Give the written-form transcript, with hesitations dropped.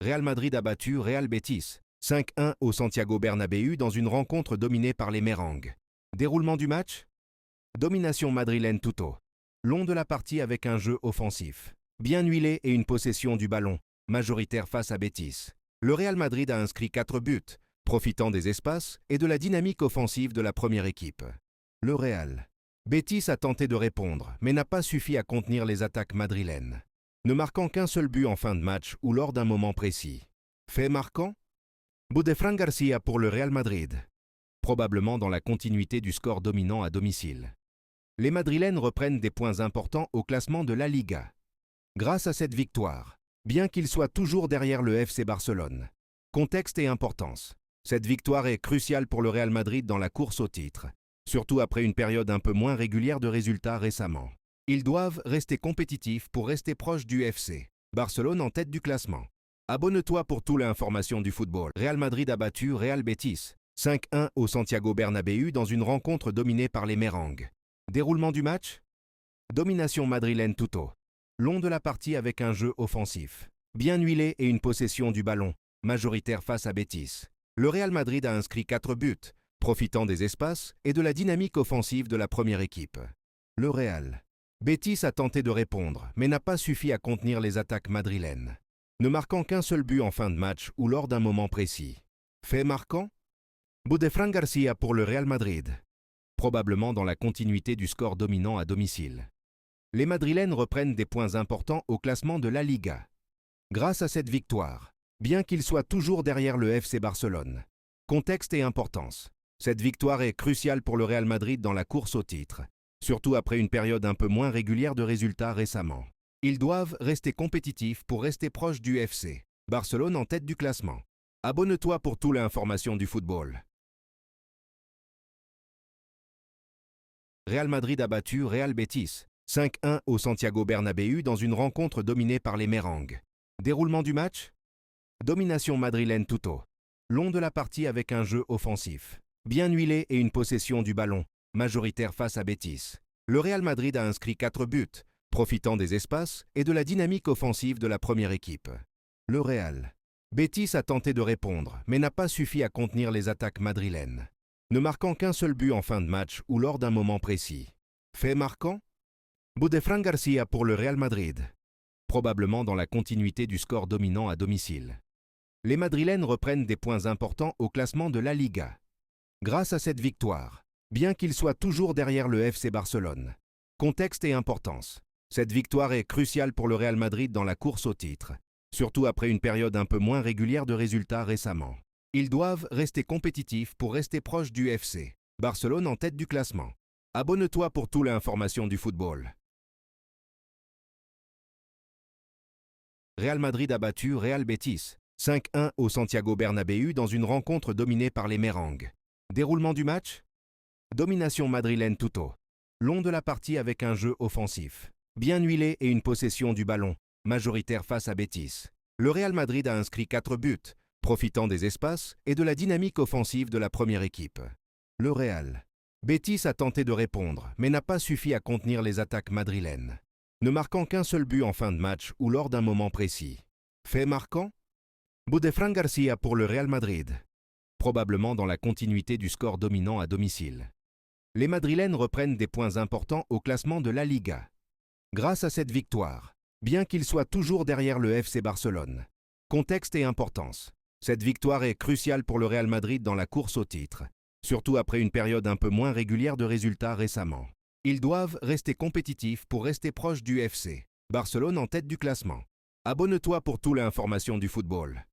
Real Madrid a battu Real Betis 5-1 au Santiago Bernabéu dans une rencontre dominée par les Merengues. Déroulement du match? Domination madrilène tout au long de la partie avec un jeu offensif bien huilé et une possession du ballon majoritaire face à Betis. Le Real Madrid a inscrit 4 buts, profitant des espaces et de la dynamique offensive de la première équipe. Le Real Betis a tenté de répondre, mais n'a pas suffi à contenir les attaques madrilènes, ne marquant qu'un seul but en fin de match ou lors d'un moment précis. Fait marquant? Boudefran Garcia pour le Real Madrid, probablement dans la continuité du score dominant à domicile. Les Madrilènes reprennent des points importants au classement de la Liga. Grâce à cette victoire, bien qu'ils soient toujours derrière le FC Barcelone. Contexte et importance. Cette victoire est cruciale pour le Real Madrid dans la course au titre, surtout après une période un peu moins régulière de résultats récemment. Ils doivent rester compétitifs pour rester proches du FC Barcelone en tête du classement. Abonne-toi pour toute l'information du football. Real Madrid a battu Real Betis 5-1 au Santiago Bernabéu dans une rencontre dominée par les Merengues. Déroulement du match? Domination madrilène tout au long de la partie avec un jeu offensif bien huilé et une possession du ballon majoritaire face à Betis. Le Real Madrid a inscrit 4 buts, profitant des espaces et de la dynamique offensive de la première équipe. Le Real Betis a tenté de répondre, mais n'a pas suffi à contenir les attaques madrilènes, ne marquant qu'un seul but en fin de match ou lors d'un moment précis. Fait marquant? Boudefran Garcia pour le Real Madrid, probablement dans la continuité du score dominant à domicile. Les Madrilènes reprennent des points importants au classement de la Liga. Grâce à cette victoire, bien qu'ils soient toujours derrière le FC Barcelone. Contexte et importance. Cette victoire est cruciale pour le Real Madrid dans la course au titre, surtout après une période un peu moins régulière de résultats récemment. Ils doivent rester compétitifs pour rester proches du FC Barcelone en tête du classement. Abonne-toi pour toute l'information du football. Real Madrid a battu Real Betis 5-1 au Santiago Bernabéu dans une rencontre dominée par les Merengues. Déroulement du match? Domination madrilène tout au long de la partie avec un jeu offensif bien huilé et une possession du ballon majoritaire face à Betis. Le Real Madrid a inscrit 4 buts, profitant des espaces et de la dynamique offensive de la première équipe. Le Real Betis a tenté de répondre, mais n'a pas suffi à contenir les attaques madrilènes, ne marquant qu'un seul but en fin de match ou lors d'un moment précis. Fait marquant? Boudefran Garcia pour le Real Madrid, probablement dans la continuité du score dominant à domicile. Les Madrilènes reprennent des points importants au classement de la Liga. Grâce à cette victoire, bien qu'ils soient toujours derrière le FC Barcelone. Contexte et importance. Cette victoire est cruciale pour le Real Madrid dans la course au titre, surtout après une période un peu moins régulière de résultats récemment. Ils doivent rester compétitifs pour rester proches du FC Barcelone en tête du classement. Abonne-toi pour toute l'information du football. Real Madrid a battu Real Betis 5-1 au Santiago Bernabéu dans une rencontre dominée par les Merengues. Déroulement du match? Domination madrilène tout au long de la partie avec un jeu offensif bien huilé et une possession du ballon majoritaire face à Betis. Le Real Madrid a inscrit 4 buts, profitant des espaces et de la dynamique offensive de la première équipe. Le Real Betis a tenté de répondre, mais n'a pas suffi à contenir les attaques madrilènes, ne marquant qu'un seul but en fin de match ou lors d'un moment précis. Fait marquant? Boudefran Garcia pour le Real Madrid, probablement dans la continuité du score dominant à domicile. Les Madrilènes reprennent des points importants au classement de la Liga. Grâce à cette victoire, bien qu'ils soient toujours derrière le FC Barcelone. Contexte et importance. Cette victoire est cruciale pour le Real Madrid dans la course au titre, surtout après une période un peu moins régulière de résultats récemment. Ils doivent rester compétitifs pour rester proches du FC Barcelone en tête du classement. Abonne-toi pour toute l'information du football.